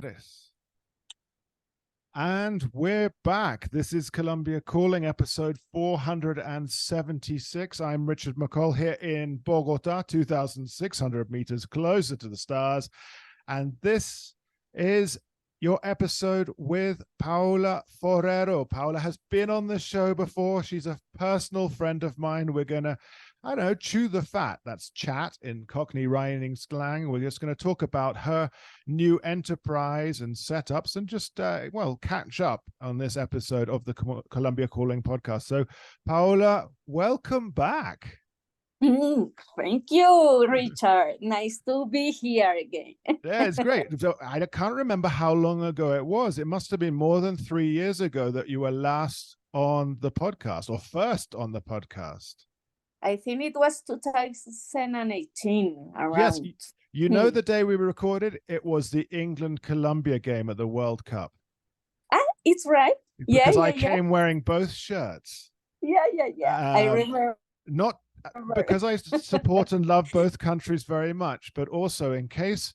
Tres. And we're back. This is Colombia Calling, episode 476. I'm Richard McColl here in Bogota, 2,600 meters closer to the stars. And this is your episode with Paola Forero. Paola has been on the show before. She's a personal friend of mine. We're going to, chew the fat. That's chat in Cockney rhyming slang. We're just going to talk about her new enterprise and setups and just, catch up on this episode of the Colombia Calling podcast. So, Paola, welcome back. Thank you, Richard. Nice to be here again. Yeah, it's great. So I can't remember how long ago it was. It must have been more than 3 years ago that you were last on the podcast or first on the podcast. I think it was 2018 around. Yes, you know the day we recorded, it was the England-Colombia game at the World Cup. It's right. Because I came wearing both shirts. Yeah. I remember. Not because I support and love both countries very much, but also in case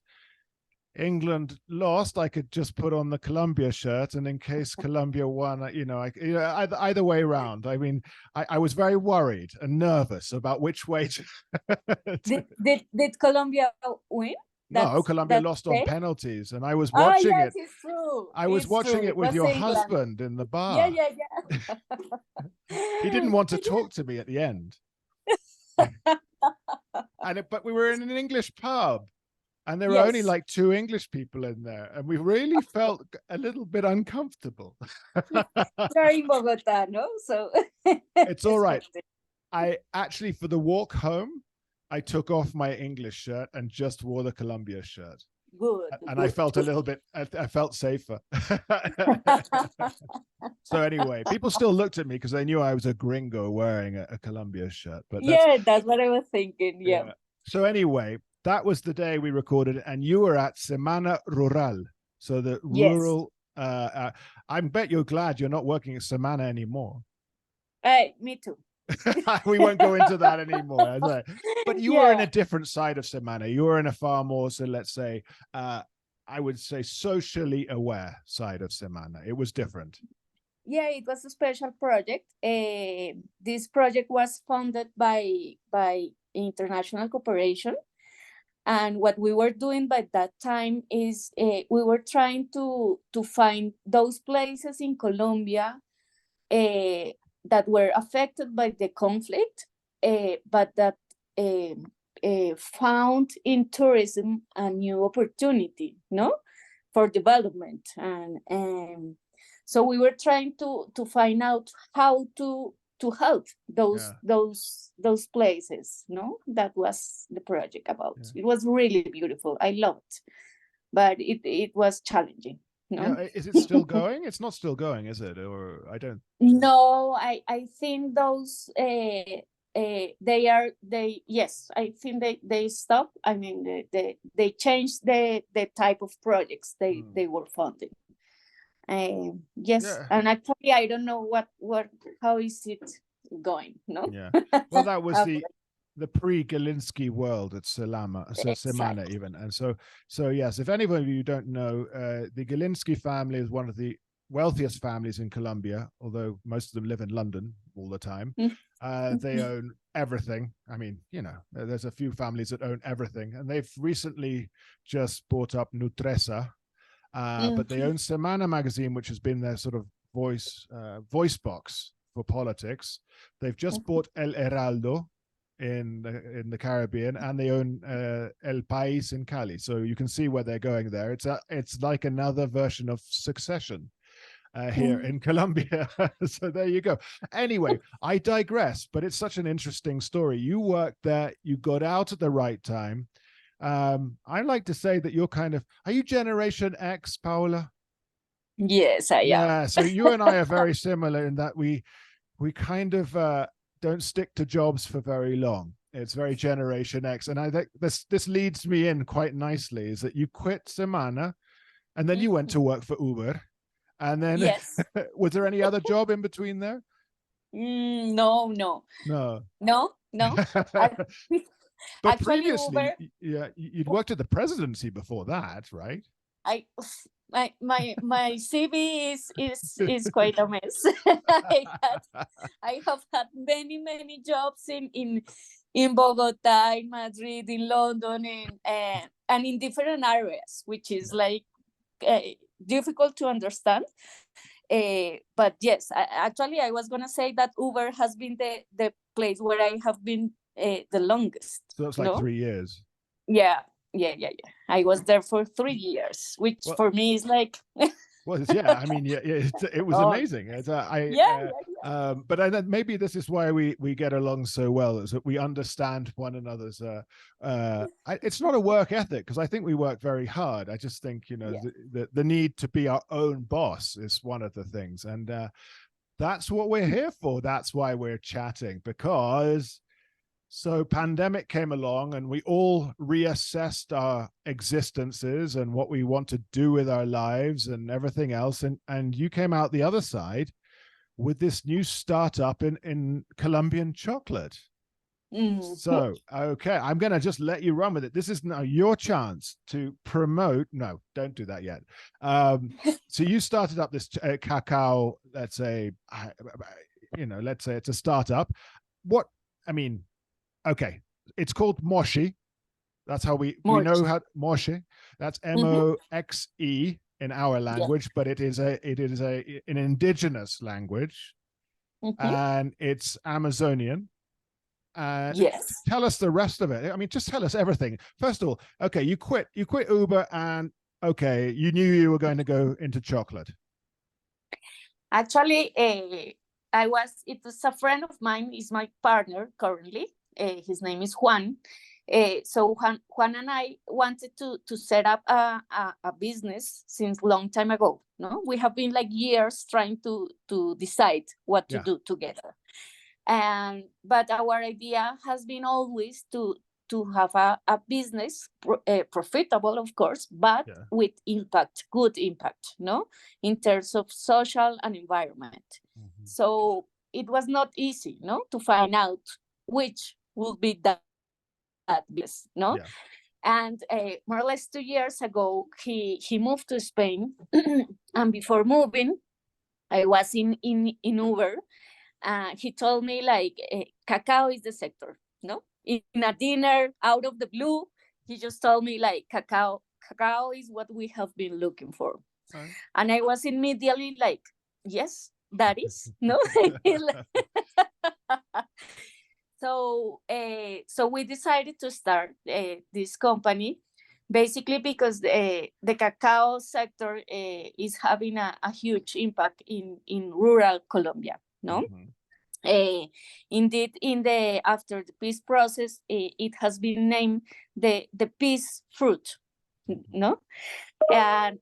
England lost, I could just put on the Colombia shirt, and in case Colombia won, either way around. I mean, I was very worried and nervous about which way to. Did Colombia win? No, Colombia lost on penalties, and I was watching it. It's true. I was watching it with your husband in the bar. Yeah. He didn't want to talk to me at the end. But we were in an English pub, and there were only like 2 English people in there, and we really felt a little bit uncomfortable. You're in Bogota, no? So it's all right. I actually, for the walk home, I took off my English shirt and just wore the Colombia shirt. Good. And I felt a little bit, I felt safer. So anyway, people still looked at me because they knew I was a gringo wearing a Colombia shirt. But that's what I was thinking. Yeah. So anyway, that was the day we recorded, and you were at Semana Rural. So the rural, I bet you're glad you're not working at Semana anymore. Me too. We won't go into that anymore. But you were in a different side of Semana. You were in a far more, so let's say, I would say socially aware side of Semana. It was different. Yeah, it was a special project. This project was funded by international cooperation. And what we were doing by that time is we were trying to find those places in Colombia that were affected by the conflict, but that found in tourism a new opportunity, for development. And so we were trying to find out how to help those places. That was the project about. It was really beautiful. I loved it, but it was challenging. Is it still going? It's not still going, is it? Or I don't. No, I think those I think they stopped. I mean, they changed the type of projects they were funding. And actually I don't know how is it going. Well, that was the pre-Gilinski world at Semana even. And so yes, if anybody of you don't know, the Gilinski family is one of the wealthiest families in Colombia, although most of them live in London all the time. They own everything. I mean, there's a few families that own everything, and they've recently just bought up Nutresa, but they own Semana magazine, which has been their sort of voice box for politics. They've just bought El Heraldo in the Caribbean, and they own El País in Cali. So you can see where they're going there. It's like another version of Succession here in Colombia. So there you go. Anyway, I digress, but it's such an interesting story. You worked there, you got out at the right time. I like to say that are you Generation X, Paola? Yes, I am. Yeah, so you and I are very similar in that we kind of don't stick to jobs for very long. It's very Generation X. And I think this leads me in quite nicely, is that you quit Semana and then you went to work for Uber. And then was there any other job in between there? No. But previously, Uber... you'd worked at the presidency before that, right? I my CV is quite a mess. I have had many jobs in Bogota, in Madrid, in London, and in different areas, which is like difficult to understand. But yes, actually, I was gonna say that Uber has been the place where I have been the longest. So it's like 3 years. Yeah. I was there for 3 years, which for me is like. Well, yeah, I mean, yeah, it was amazing. But maybe this is why we get along so well, is that we understand one another's. It's not a work ethic, because I think we work very hard. I just think, the need to be our own boss is one of the things, and that's what we're here for. That's why we're chatting, because. So pandemic came along and we all reassessed our existences and what we want to do with our lives and everything else. And you came out the other side with this new startup in Colombian chocolate. So, okay, I'm going to just let you run with it. This is now your chance to promote. No, don't do that yet. So you started up this cacao, let's say it's a startup. Okay, it's called Moxe. That's how we know how Moxe. That's Moxe in our language, but it is an indigenous language, and it's Amazonian. Yes. Tell us the rest of it. I mean, just tell us everything. First of all, okay, you quit Uber, and okay, you knew you were going to go into chocolate. Actually, it was a friend of mine, is my partner currently. His name is Juan. So Juan and I wanted to set up a business since long time ago. No, we have been like years trying to decide what to do together. But our idea has been always to have a business profitable, of course, but with impact, good impact, no, in terms of social and environment. So it was not easy, no, to find out which would be that business, no. And more or less 2 years ago, he moved to Spain, and before moving, I was in Uber. He told me like cacao is the sector, no? In a dinner out of the blue, he just told me like cacao is what we have been looking for. And I was immediately like, yes, that is, no? So we decided to start this company, basically because the cacao sector is having a huge impact in rural Colombia, no? Indeed, after the peace process, it has been named the peace fruit, no? And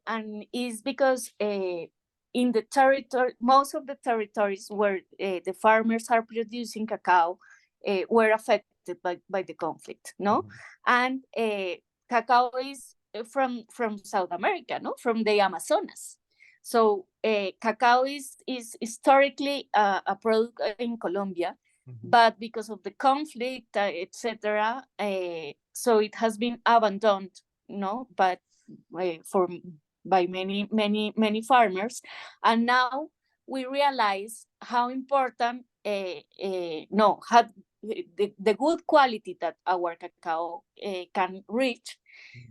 is because in the territory, most of the territories where the farmers are producing cacao were affected by the conflict, no? And cacao is from South America, no? From the Amazonas. So cacao is historically a product in Colombia, but because of the conflict, etc., so it has been abandoned, no? But by many farmers, and now we realize how important the good quality that our cacao can reach.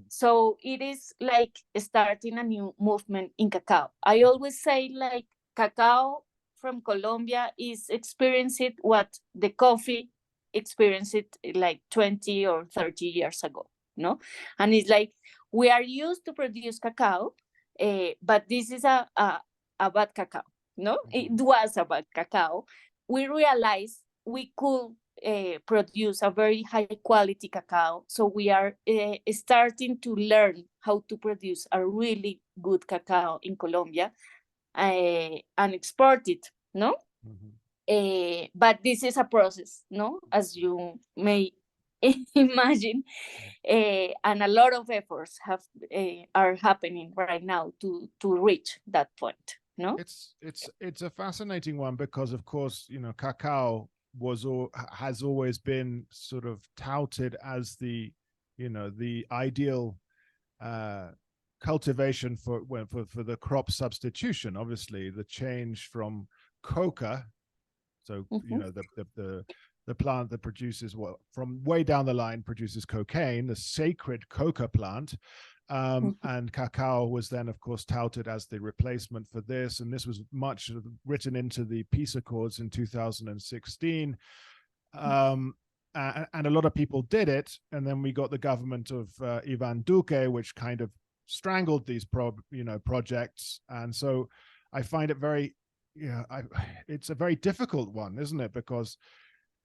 So it is like starting a new movement in cacao. I always say like cacao from Colombia is experiencing what the coffee experienced like 20 or 30 years ago, no? And it's like we are used to produce cacao, but this is a bad cacao, no? It was a bad cacao. We realized we could produce a very high quality cacao. So we are starting to learn how to produce a really good cacao in Colombia and export it, no? But this is a process, no? As you may imagine, and a lot of efforts are happening right now to reach that point, no? It's a fascinating one because, of course, cacao has always been sort of touted as the ideal cultivation for the crop substitution. Obviously, the change from coca, so you know the plant that produces what from way down the line produces cocaine, the sacred coca plant. And cacao was then, of course, touted as the replacement for this. And this was much written into the peace accords in 2016. And a lot of people did it. And then we got the government of Ivan Duque, which kind of strangled these projects. And so I find it very, it's a very difficult one, isn't it? Because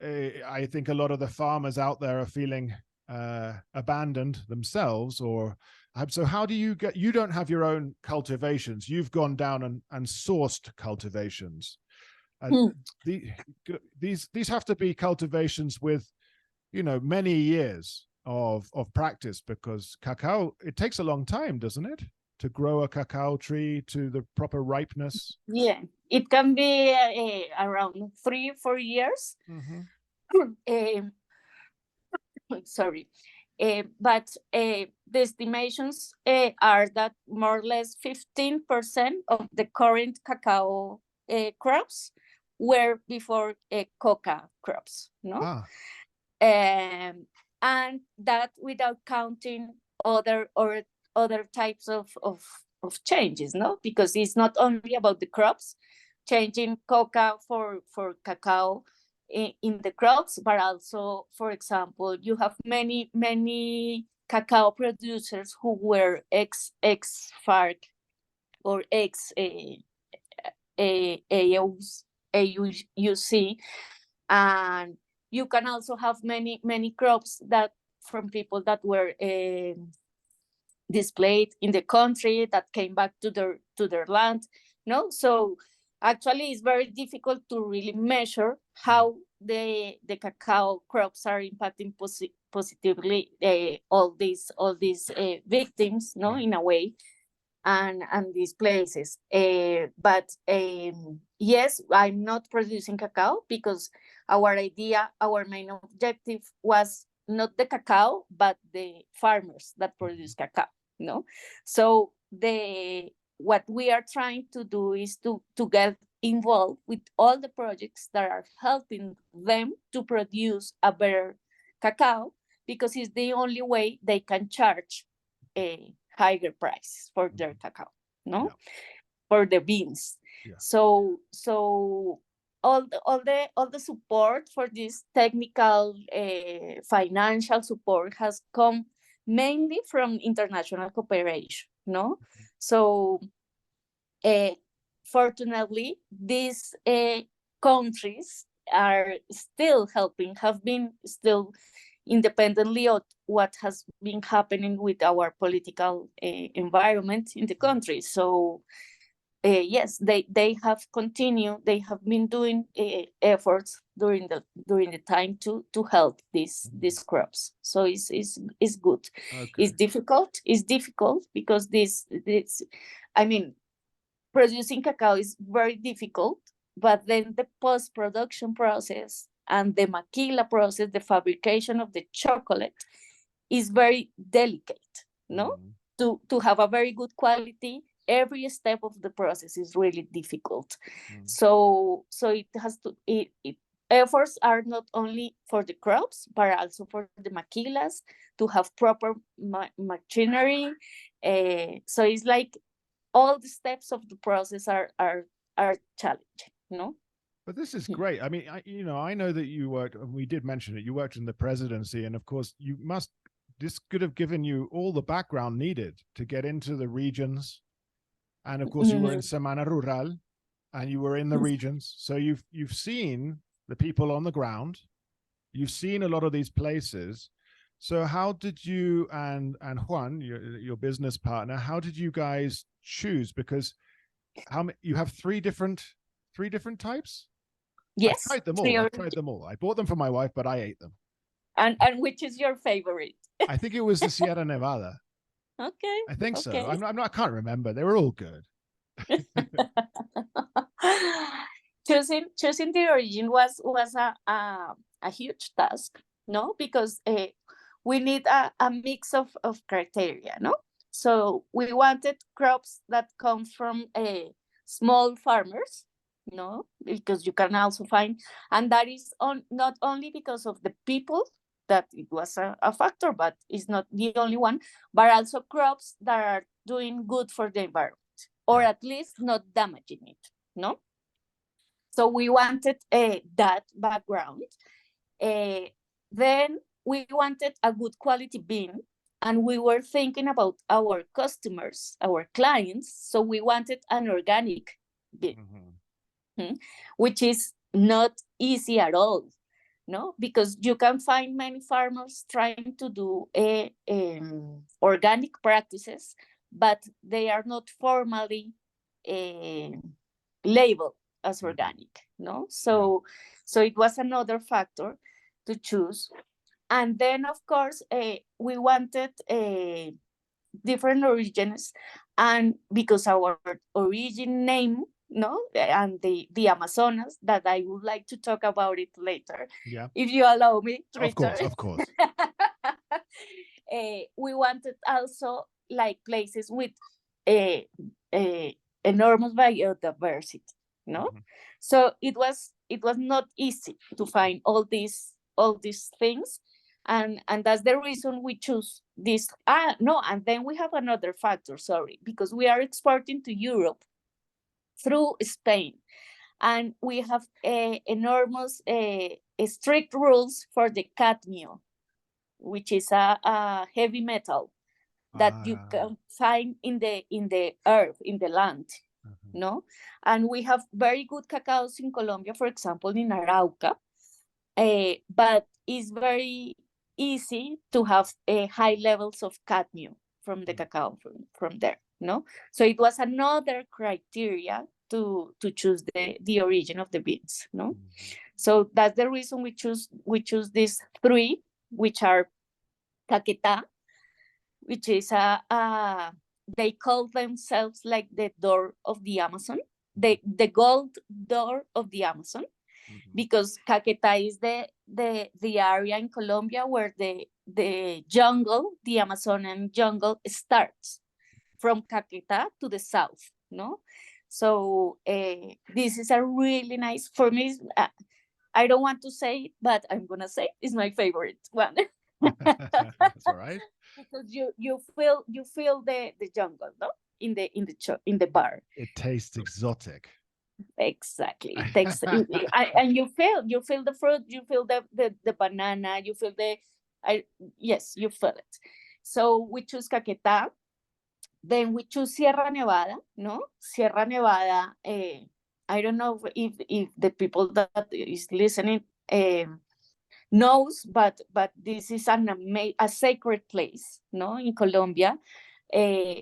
I think a lot of the farmers out there are feeling abandoned themselves. Or so how do you get, you don't have your own cultivations, you've gone down and sourced cultivations, and these have to be cultivations with many years of practice, because cacao, it takes a long time, doesn't it, to grow a cacao tree to the proper ripeness? Yeah, it can be around 3-4 years. Sorry. But the estimations are that more or less 15% of the current cacao crops were before coca crops, no? And that without counting other types of changes, no? Because it's not only about the crops, changing coca for cacao in the crops, but also, for example, you have many cacao producers who were ex-FARC or ex-AUC, and you can also have many crops that from people that were displaced in the country, that came back to their land, no? So actually, it's very difficult to really measure how the cacao crops are impacting positively all these victims, no, in a way, and these places. But yes, I'm not producing cacao because our main objective was not the cacao, but the farmers that produce cacao, no? So what we are trying to do is to get involved with all the projects that are helping them to produce a better cacao, because it's the only way they can charge a higher price for their cacao, no? For the beans. So all the support for this technical financial support has come mainly from international cooperation, no? So fortunately, these countries are still helping, have been still independently of what has been happening with our political environment in the country. So yes, they have continued, they have been doing efforts during the time to help these crops. So it's good. It's difficult because this I mean, producing cacao is very difficult, but then the post-production process and the maquila process, the fabrication of the chocolate, is very delicate, no? To have a very good quality, every step of the process is really difficult. So it has to, efforts are not only for the crops, but also for the maquilas to have proper machinery. So it's like all the steps of the process are challenging, no? But this is great. I mean, I know that you worked, and we did mention it, you worked in the presidency, and of course this could have given you all the background needed to get into the regions. And of course you were in Semana Rural and you were in the regions. So you've seen the people on the ground. You've seen a lot of these places. So how did you and Juan, your business partner, how did you guys choose? Because you have three different types? Yes. I tried them all. I bought them for my wife, but I ate them. And which is your favorite? I think it was the Sierra Nevada. Okay. I think so. I can't remember. They were all good. choosing the origin was a huge task, no? Because we need a mix of criteria, no? So we wanted crops that come from small farmers, because you can also find, and that is not only because of the people, that it was a factor, but it's not the only one, but also crops that are doing good for the environment, or at least not damaging it, no? So we wanted that background. Then we wanted a good quality bean, and we were thinking about our customers, our clients, so we wanted an organic bean, which is not easy at all, no? Because you can find many farmers trying to do organic practices, but they are not formally labeled as organic, no? So it was another factor to choose. And then, of course, we wanted different origins, and because our origin name, and the Amazonas, that I would like to talk about it later, if you allow me, Twitter. Of course. We wanted also like places with enormous biodiversity, So it was not easy to find all these things, and that's the reason we choose this. And then we have another factor, because we are exporting to Europe through Spain, and we have enormous strict rules for the cadmium, which is a heavy metal that you can find in the earth, in the land, and we have very good cacaos in Colombia, for example, in Arauca, but it's very easy to have high levels of cadmium from the cacao from there, So it was another criteria to choose the origin of the beans, So that's the reason we choose these three, which are Caquetá, which is they call themselves like the door of the Amazon, the gold door of the Amazon, because Caquetá is the area in Colombia where the jungle, the Amazonian jungle, starts from Caquetá to the south, So this is a really nice, for me, I don't want to say it, but I'm gonna say it's my favorite one. That's all right. Because you feel the jungle, in the bar. It tastes exotic. Exactly. It takes and you feel the fruit, you feel the banana, you feel yes, you feel it. So we choose Caquetá. Then we choose Sierra Nevada, Sierra Nevada, I don't know if the people that is listening knows, but this is a sacred place, in Colombia,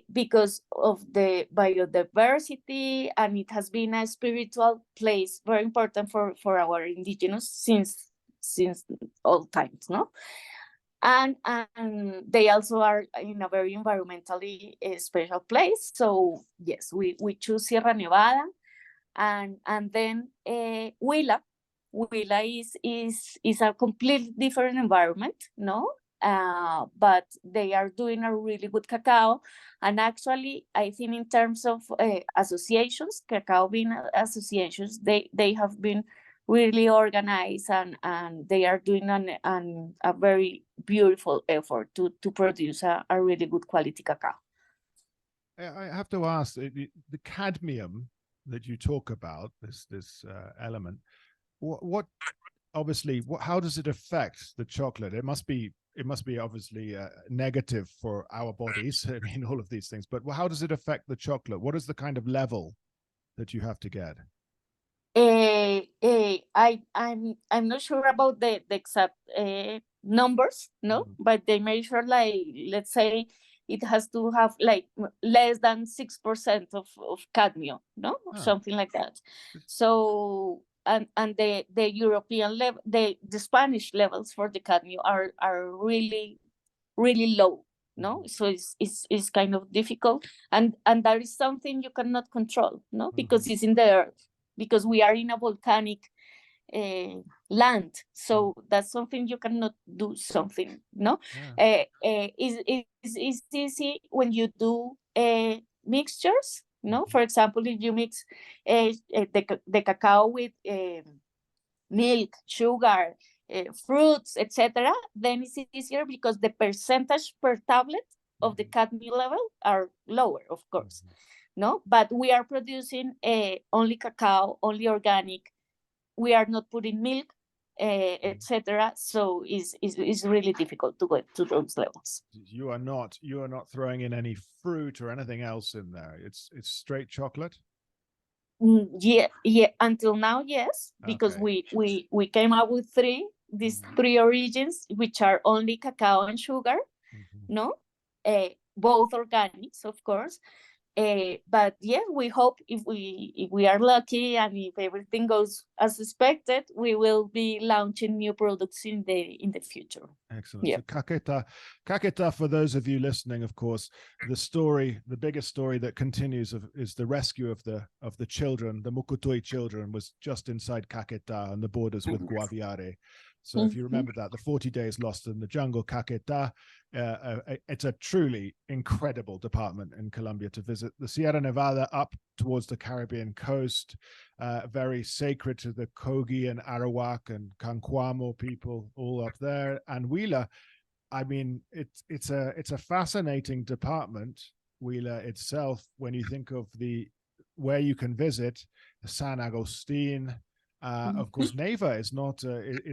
because of the biodiversity, and it has been a spiritual place, very important for our indigenous since all times, And they also are in a very environmentally special place. So yes, we choose Sierra Nevada, and then Huila. Huila is a completely different environment, but they are doing a really good cacao. And actually, I think in terms of associations, cacao bean associations, they have been really organized, and they are doing a very beautiful effort to produce a really good quality cacao. I have to ask, the cadmium that you talk about, this element, what obviously, how does it affect the chocolate? It must be obviously negative for our bodies. I mean, all of these things, but how does it affect the chocolate? What is the kind of level that you have to get? I'm not sure about the exact numbers, but they measure, like, let's say it has to have like less than 6% of cadmium, something like that. So and the European level, the Spanish levels for the cadmium are really, really low, so it's kind of difficult, and that is something you cannot control, because it's in the earth, because we are in a volcanic land. So that's something you cannot do something, no? Yeah. It's easy when you do mixtures, no? For example, if you mix the cacao with milk, sugar, fruits, etc., then it's easier because the percentage per tablet of the cadmium level are lower, of course, no? But we are producing only cacao, only organic. We are not putting milk, etc. So it's really difficult to go to those levels. You are not throwing in any fruit or anything else in there. It's straight chocolate. Yeah. Until now, yes, because Okay. we came up with these three origins, which are only cacao and sugar, no, both organics, of course. But yeah, we hope if we are lucky and if everything goes as expected, we will be launching new products in the future. Excellent. Yeah. So Caquetá, for those of you listening, of course, the biggest story that continues is the rescue of the children. The Mukutui children was just inside Caquetá on the borders with Guaviare. So if you remember that, the 40 days lost in the jungle, Caquetá, it's a truly incredible department in Colombia to visit. The Sierra Nevada up towards the Caribbean coast, very sacred to the Kogi and Arawak and Canquamo people, all up there. And Huila, I mean, it's a fascinating department, Huila itself, when you think of where you can visit, San Agustin. Of course, Neiva is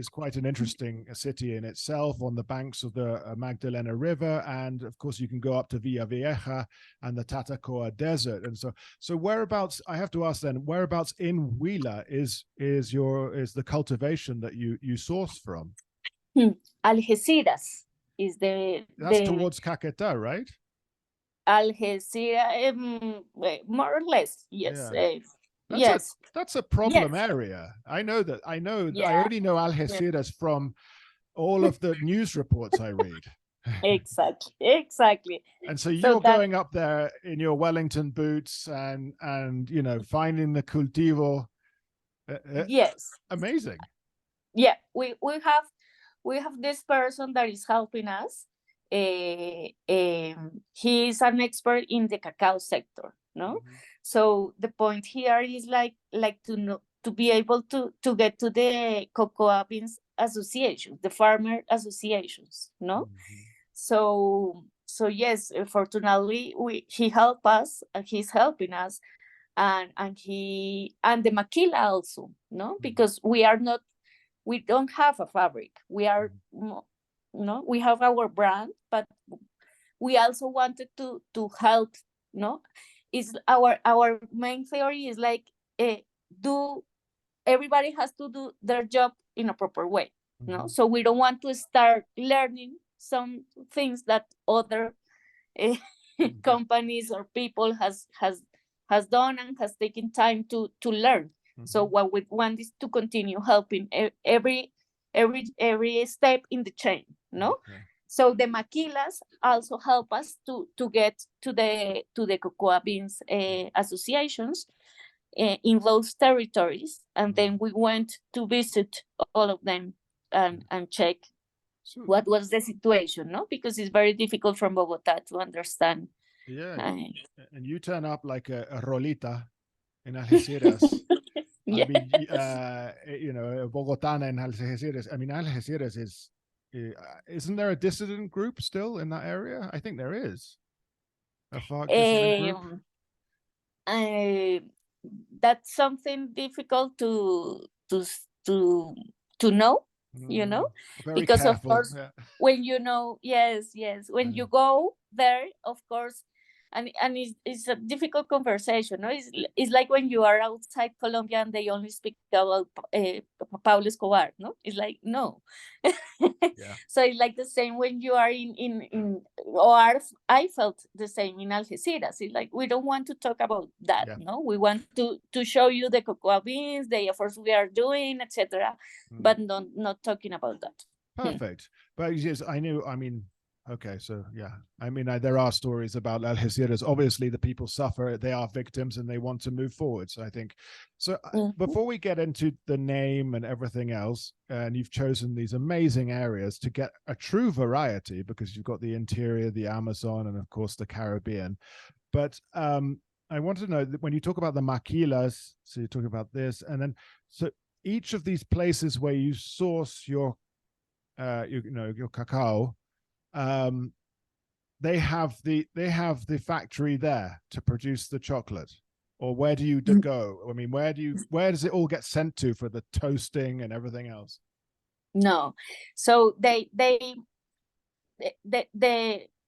quite an interesting city in itself, on the banks of the Magdalena River, and of course you can go up to Villavieja and the Tatacoa Desert. And so whereabouts, I have to ask then, whereabouts in Huila is the cultivation that you source from? Algeciras is that's towards Caquetá, right? Algeciras, more or less, yes. Yeah. That's a problem area. I know. Yeah. I only know Algeciras from all of the news reports I read. Exactly. And so you're going up there in your Wellington boots and finding the cultivo. Yes. Amazing. Yeah, we have this person that is helping us. He is an expert in the cacao sector, no? So the point here is like to know, to be able to get to the cocoa beans association, the farmer associations, no? So yes, fortunately he helped us, he's helping us, and the maquila also, no? Because we don't have a fabric. We are we have our brand, but we also wanted to help, no? Is our main theory is like everybody has to do their job in a proper way, no? So we don't want to start learning some things that other companies or people has done and has taken time to learn. So what we want is to continue helping every step in the chain, no? So the maquilas also help us to get to the cocoa beans associations in those territories, and then we went to visit all of them and check what was the situation, no? Because it's very difficult from Bogota to understand. Yeah, and you turn up like a rolita in Algeciras. Yeah. I mean, Bogotana in Algeciras. I mean, Algeciras isn't there a dissident group still in that area? I think there is. A FARC dissident group. That's something difficult to know, because careful. Of course, when when you go there, of course, and it's a difficult conversation, no? It's like when you are outside Colombia and they only speak about Pablo Escobar, no? It's like, no. So it's like the same when you are or I felt the same in Algeciras. It's like, we don't want to talk about that, no? We want to show you the cocoa beans, the efforts we are doing, etc., but not talking about that. Perfect. But yes, I knew, I mean, Okay, so yeah, I mean, there are stories about Algeciras. Obviously, the people suffer; they are victims, and they want to move forward. So I think, so before we get into the name and everything else, and you've chosen these amazing areas to get a true variety, because you've got the interior, the Amazon, and of course the Caribbean. But I want to know that when you talk about the maquilas, so you're talking about this, and then so each of these places where you source your your cacao, they have the factory there to produce the chocolate, or where do you go? I mean, where does it all get sent to for the toasting and everything else? No, so they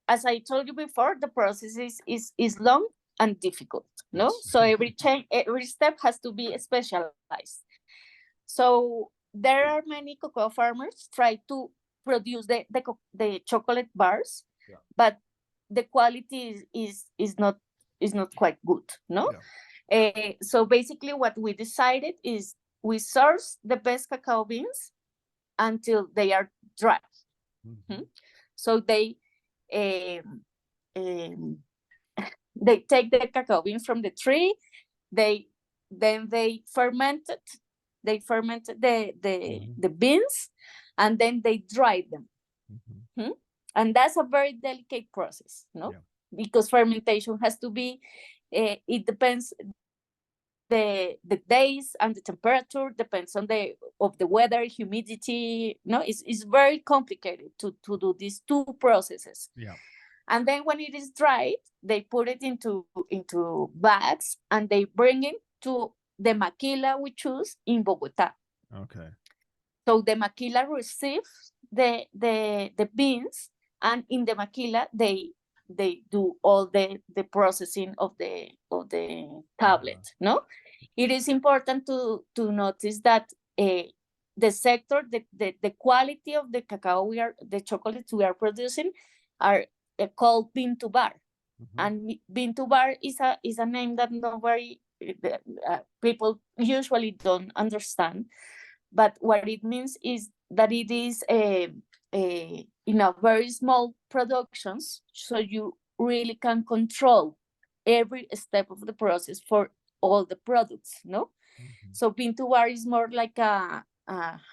as I told you before, the process is long and difficult. No, Yes. so every step has to be specialized. So there are many cocoa farmers try to produce the chocolate bars, Yeah. but the quality is not quite good. No, Yeah. so basically what we decided is we source the best cacao beans until they are dry. Mm-hmm. So they take the cacao beans from the tree. They ferment the beans, and then they dry them. Mm-hmm. And that's a very delicate process, no? Yeah. Because fermentation has to be, it depends the days and the temperature, depends on the weather, humidity. No, it's very complicated to do these two processes. Yeah. And then when it is dried, they put it into bags, and they bring it to the maquila we choose in Bogota. Okay. So the maquila receives the beans, and in the maquila they do all the processing of the tablet. No, it is important to notice that the sector, the quality of the cacao the chocolates we are producing are called bean to bar. And bean to bar is a name that nobody people usually don't understand. But what it means is that it is in a very small productions, so you really can control every step of the process for all the products. No, so bean to bar is more like a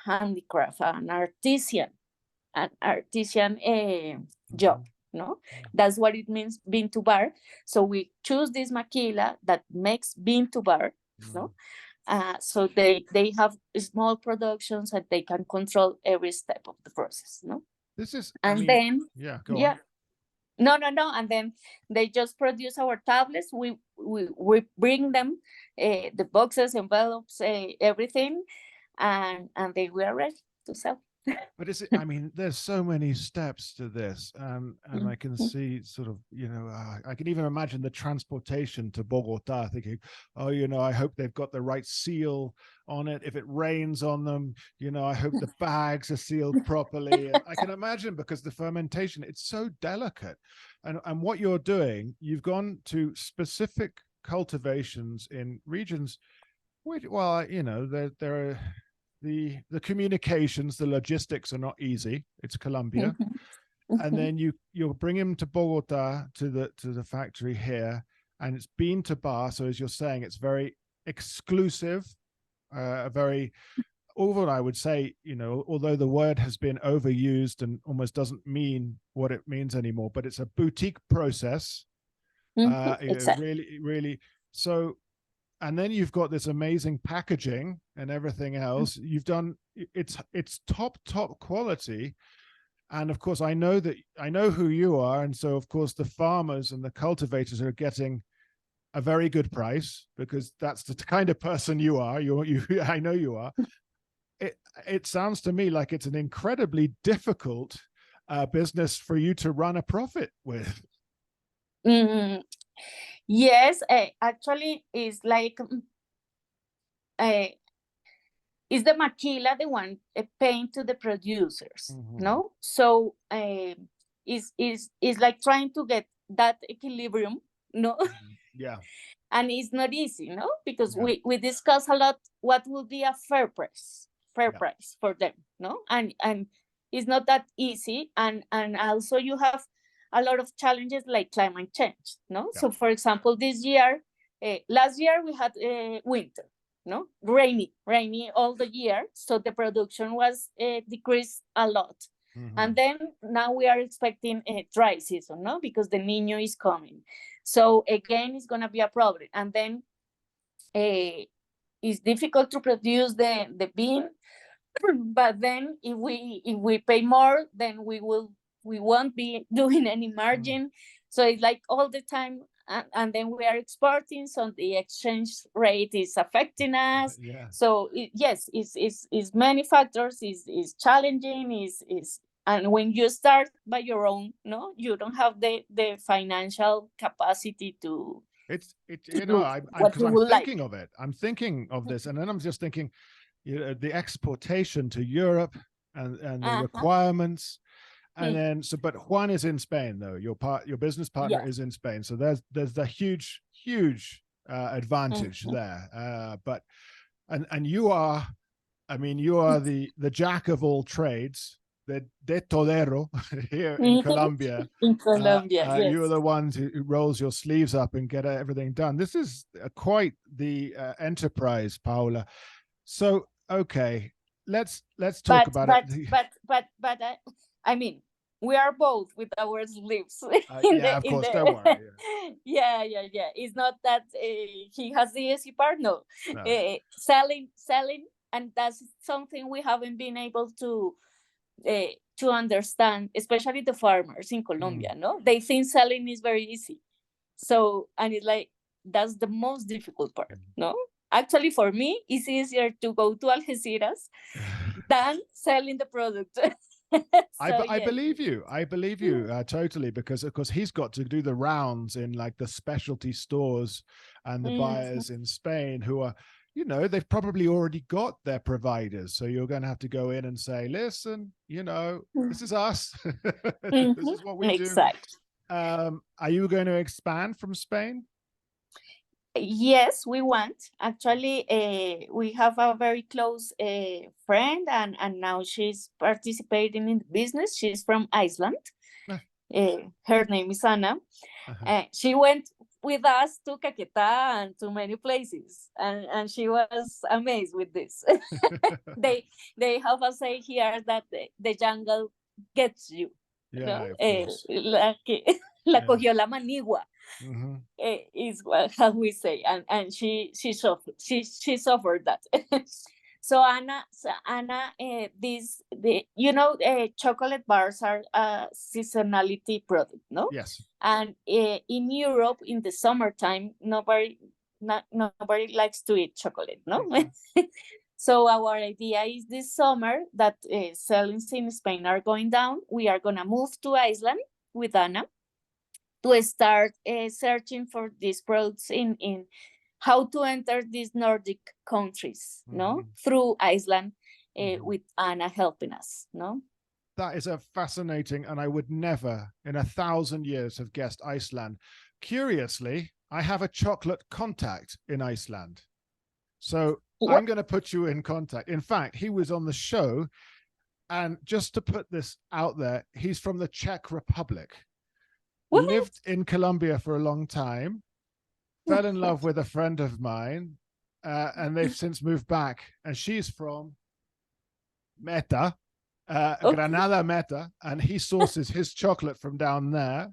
handicraft, an artisan job. No, that's what it means, bean to bar. So we choose this maquila that makes bean to bar. No. So they have small productions, and they can control every step of the process. No, this is, then go on. No, and then they just produce our tablets. We bring them, the boxes, envelopes, everything, and they were ready to sell. But I mean, there's so many steps to this, and I can see sort of, I can even imagine the transportation to Bogota, thinking, oh, I hope they've got the right seal on it. If it rains on them, I hope the bags are sealed properly. I can imagine, because the fermentation, it's so delicate. And what you're doing, you've gone to specific cultivations in regions which, well, there are the communications, the logistics are not easy. It's Colombia. And then you'll bring him to Bogota, to the factory here, and it's bean to bar. So as you're saying, it's very exclusive, very, although I would say, although the word has been overused and almost doesn't mean what it means anymore, but it's a boutique process. Exactly. Really. So, and then you've got this amazing packaging and everything else. You've done, it's top quality. And of course, I know who you are. And so, of course, the farmers and the cultivators are getting a very good price, because that's the kind of person you are. I know you are. It sounds to me like it's an incredibly difficult business for you to run a profit with. Yes, actually, it's like is the maquila the one paying to the producers? No, so is like trying to get that equilibrium. No, yeah, and it's not easy. No, because we discuss a lot what would be a fair price for them. No, and it's not that easy, and also you have a lot of challenges like climate change, no? Yeah. So for example, this year, last year we had winter, no, rainy all the year, so the production was decreased a lot. And then now we are expecting a dry season, no, because the Niño is coming. So again, it's gonna be a problem. And then it's difficult to produce the bean, but then if we pay more, then we won't be doing any margin. So it's like all the time, and then we are exporting, so the exchange rate is affecting us. Yeah. So yes, it's many factors. Is challenging. Is and when you start by your own, no, you don't have the financial capacity to. You know, I'm thinking of it. I'm thinking of this, and then I'm just thinking, you know, the exportation to Europe and the requirements, and then but Juan is in Spain though. Your business partner is in Spain, so there's the huge advantage there. But and you are, I mean, you are the jack of all trades, the de todero here in Colombia. In Colombia, yes. You are the ones who rolls your sleeves up and get everything done. This is quite the enterprise, Paola. So, okay, let's talk about it. But I mean, we are both with our sleeves. Of course, don't worry. Yeah. It's not that he has the easy part. No. Selling, and that's something we haven't been able to understand, especially the farmers in Colombia. No, they think selling is very easy. So, and it's like that's the most difficult part. No. Actually, for me, it's easier to go to Algeciras than selling the product. I believe you. I believe you totally, because of course he's got to do the rounds in like the specialty stores and the buyers in Spain who are, you know, they've probably already got their providers. So you're going to have to go in and say, listen, you know, this is us. This is what we do. Are you going to expand from Spain? Yes, we want. Actually, we have a very close friend, and now she's participating in the business. She's from Iceland. Her name is Anna. She went with us to Caquetá and to many places, and she was amazed with this. They have a say here that the jungle gets you. Yeah, la cogió la manigua. Is how we say, and she suffered that. So Anna, chocolate bars are a seasonality product, no? Yes. And in Europe, in the summertime, nobody likes to eat chocolate, no? So our idea is this summer that sales in Spain are going down. We are gonna move to Iceland with Anna to start searching for these products in how to enter these Nordic countries, no, through Iceland, with Anna helping us, no. That is a fascinating, and I would never in 1,000 years have guessed Iceland. Curiously, I have a chocolate contact in Iceland, so I'm going to put you in contact. In fact, he was on the show, and just to put this out there, he's from the Czech Republic. Lived in Colombia for a long time, fell in love with a friend of mine, and they've since moved back. And she's from Meta, Granada Meta, and he sources his chocolate from down there.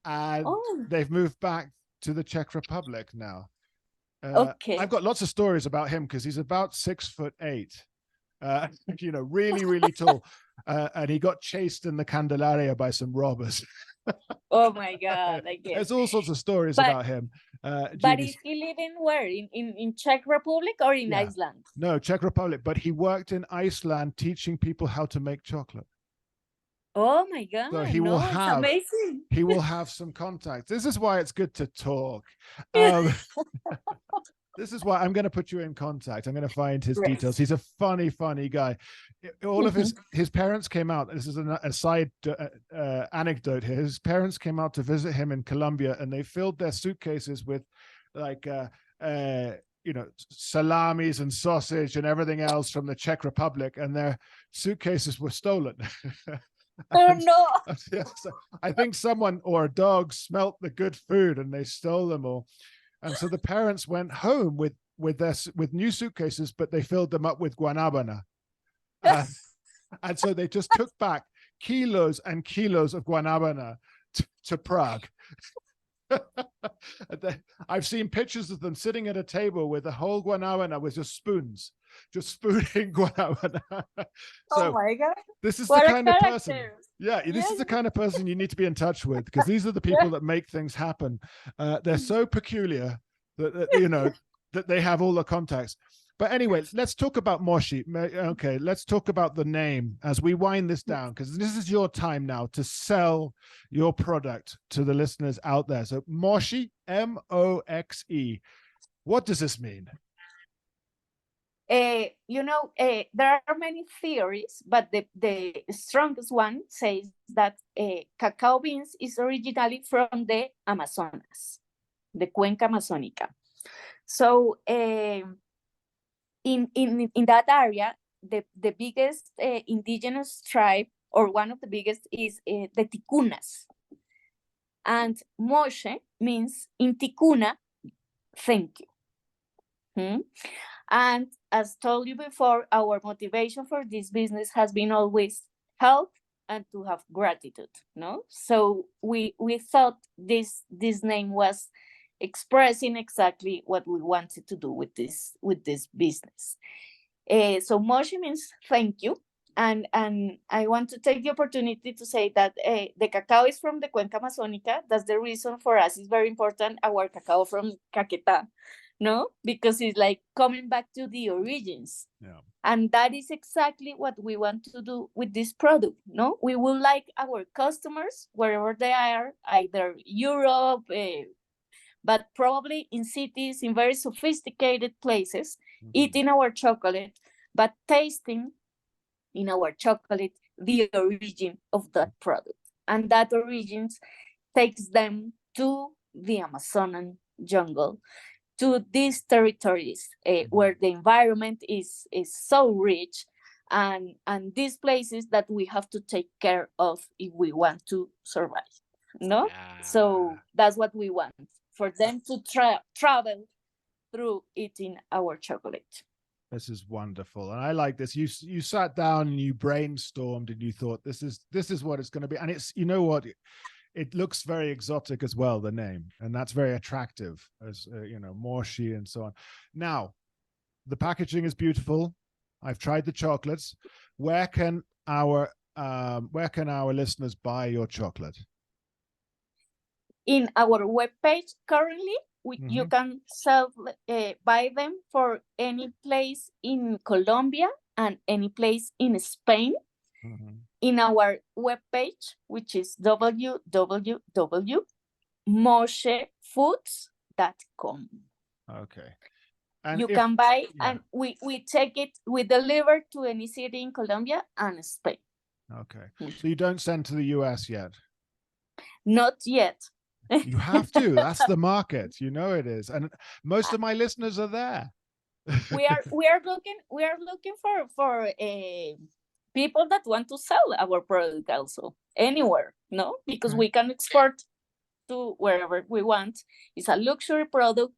And they've moved back to the Czech Republic now. I've got lots of stories about him because he's about 6'8". You know, really, really tall. And he got chased in the Candelaria by some robbers. Oh my God! There's all sorts of stories about him. But is he living where? In Czech Republic or in Iceland? No, Czech Republic. But he worked in Iceland teaching people how to make chocolate. Oh my God! So he will have. It's amazing. He will have some contacts. This is why it's good to talk. This is why I'm going to put you in contact. I'm going to find his details. He's a funny guy. All of his parents came out. This is a side anecdote here. His parents came out to visit him in Colombia, and they filled their suitcases with like salamis and sausage and everything else from the Czech Republic, and their suitcases were stolen. Oh no. So I think someone or a dog smelt the good food and they stole them all. And so the parents went home with new suitcases, but they filled them up with guanabana. And so they just took back kilos and kilos of guanabana to Prague. I've seen pictures of them sitting at a table with a whole guanabana with just spooning guanabana. So oh my God. this is What the a kind of person. character. Yeah, this Yes. is the kind of person you need to be in touch with, because these are the people that make things happen. They're so peculiar that that they have all the contacts. But anyway, let's talk about Moxe. Okay, let's talk about the name as we wind this down, because this is your time now to sell your product to the listeners out there. So Moxe, M-O-X-E. What does this mean? There are many theories, but the strongest one says that cacao beans is originally from the Amazonas, the Cuenca Amazónica. So in that area, the biggest indigenous tribe, or one of the biggest, is the Ticunas. And Moxe means in Ticuna, thank you. And as told you before, our motivation for this business has been always help and to have gratitude, no? So we thought this name was expressing exactly what we wanted to do with this business. So Moxe means thank you. And I want to take the opportunity to say that the cacao is from the Cuenca Amazónica. That's the reason for us it's very important, our cacao from Caquetá, no? Because it's like coming back to the origins. Yeah. And that is exactly what we want to do with this product, no? We would like our customers, wherever they are, either Europe, but probably in cities, in very sophisticated places, eating our chocolate, but tasting in our chocolate the origin of that product. And that origin takes them to the Amazonian jungle, to these territories where the environment is so rich, and these places that we have to take care of if we want to survive, no? So that's what we want, for them to travel through eating our chocolate. This is wonderful, and I like this. You sat down and you brainstormed and you thought this is what it's going to be, and it's, you know what, it looks very exotic as well, the name, and that's very attractive, as Moxe and so on. Now, the packaging is beautiful. I've tried the chocolates. Where can our listeners buy your chocolate? In our webpage currently, you can buy them for any place in Colombia and any place in Spain. In our webpage, which is www.moxefoods.com. Okay. And you can buy, and we take it, we deliver to any city in Colombia and Spain. Okay. So you don't send to the US yet? Not yet. You have to. That's the market. You know it is. And most of my listeners are there. we are looking for people that want to sell our product also anywhere, no? Because we can export to wherever we want. It's a luxury product,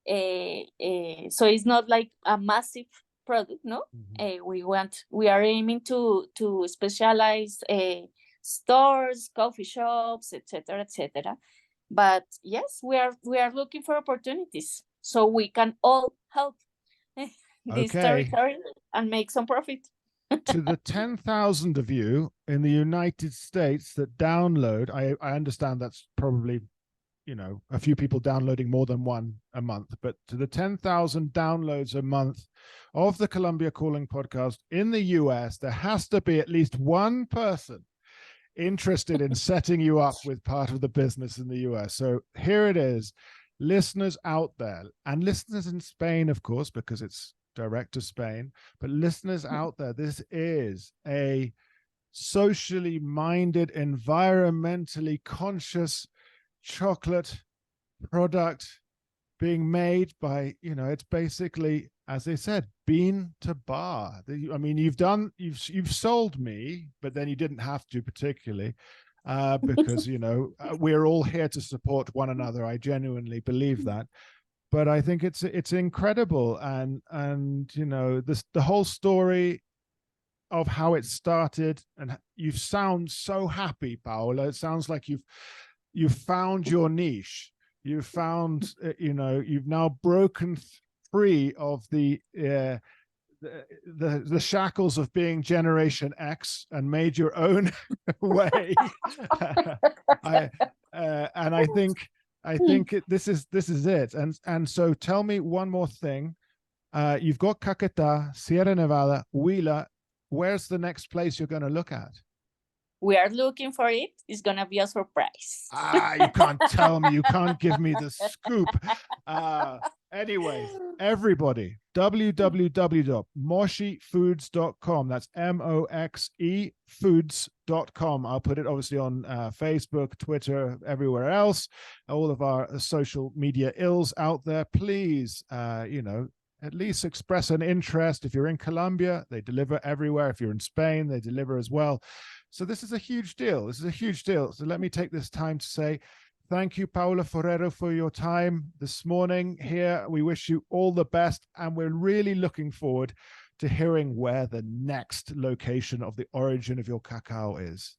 so it's not like a massive product, no? We are aiming to specialize stores, coffee shops, etc. But yes, we are looking for opportunities so we can all help this territory and make some profit. To the 10,000 of you in the United States that download, I understand that's probably, a few people downloading more than one a month, but to the 10,000 downloads a month of the Colombia Calling podcast in the US, there has to be at least one person interested in setting you up with part of the business in the US. So here it is, listeners out there, and listeners in Spain, of course, because it's direct to Spain, but listeners out there, this is a socially minded, environmentally conscious chocolate product being made by, you know, it's basically, as they said, bean to bar. I mean, you've sold me, but then you didn't have to particularly, because, you know, we're all here to support one another. I genuinely believe that. But I think it's incredible, and you know, the whole story of how it started, and you sound so happy, Paola. It sounds like you've found your niche. You've found, you know, you've now broken free of the shackles of being Generation X and made your own way. And I think this is it. And so tell me one more thing. You've got Caquetá, Sierra Nevada, Huila. Where's the next place you're going to look at? We are looking for it. It's going to be a surprise. You can't tell me. You can't give me the scoop. Anyways, everybody, www.moxefoods.com. That's MOXE foods.com. I'll put it obviously on Facebook, Twitter, everywhere else. All of our social media ills out there. Please, you know, at least express an interest. If you're in Colombia, they deliver everywhere. If you're in Spain, they deliver as well. So this is a huge deal. This is a huge deal. So let me take this time to say thank you, Paola Forero, for your time this morning here. We wish you all the best, and we're really looking forward to hearing where the next location of the origin of your cacao is.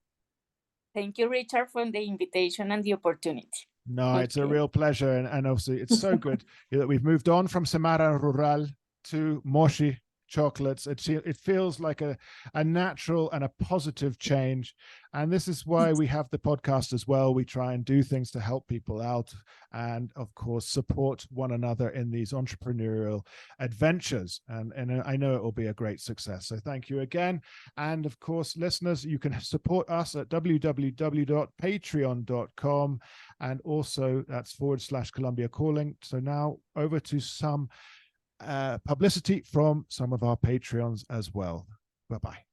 Thank you, Richard, for the invitation and the opportunity. No, it's a real pleasure. And obviously, it's so good that we've moved on from Semana Rural to Moxe chocolates. It feels like a natural and a positive change. And this is why we have the podcast as well. We try and do things to help people out and, of course, support one another in these entrepreneurial adventures. And I know it will be a great success. So thank you again. And, of course, listeners, you can support us at www.patreon.com. And also that's /Colombia Calling. So now over to some publicity from some of our Patreons as well. Bye-bye.